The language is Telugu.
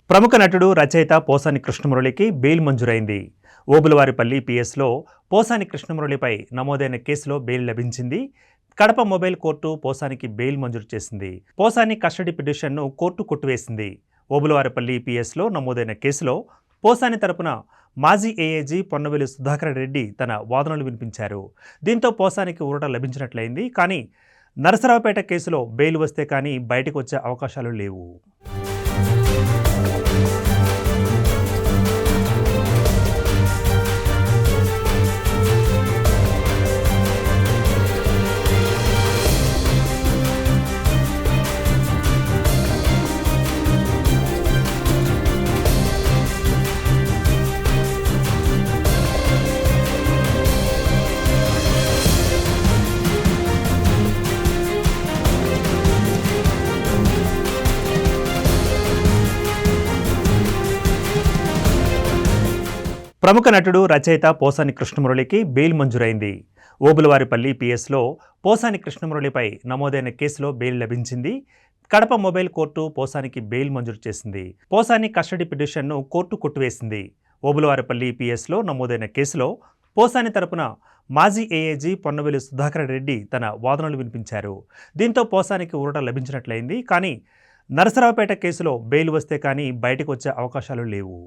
ప్రముఖ నటుడు, రచయిత పోసాని కృష్ణమురళికి బెయిల్ మంజూరైంది. ఓబులవారిపల్లి పిఎస్లో పోసాని కృష్ణమురళిపై నమోదైన కేసులో బెయిల్ లభించింది. కడప మొబైల్ కోర్టు పోసానికి బెయిల్ మంజూరు చేసింది. పోసాని కస్టడీ పిటిషన్ను కోర్టు కొట్టివేసింది. ఓబులవారిపల్లి పిఎస్లో నమోదైన కేసులో పోసాని తరపున మాజీ ఏఏజీ పొన్నవేలు సుధాకర్ రెడ్డి తన వాదనలు వినిపించారు. దీంతో పోసానికి ఊరట లభించినట్లయింది. కానీ నరసరావుపేట కేసులో బెయిల్ వస్తే కానీ బయటకు వచ్చే అవకాశాలు లేవు. ప్రముఖ నటుడు, రచయిత పోసాని కృష్ణమురళికి బెయిల్ మంజూరైంది. ఓబులవారిపల్లి పిఎస్లో పోసాని కృష్ణమురళిపై నమోదైన కేసులో బెయిల్ లభించింది. కడప మొబైల్ కోర్టు పోసానికి బెయిల్ మంజూరు చేసింది. పోసాని కస్టడీ పిటిషన్ను కోర్టు కొట్టివేసింది. ఓబులవారిపల్లి పిఎస్లో నమోదైన కేసులో పోసాని తరపున మాజీ ఏఏజీ పొన్నవేలు సుధాకర్ రెడ్డి తన వాదనలు వినిపించారు. దీంతో పోసానికి ఊరట లభించినట్లయింది. కానీ నరసరావుపేట కేసులో బెయిల్ వస్తే కానీ బయటకు వచ్చే అవకాశాలు లేవు.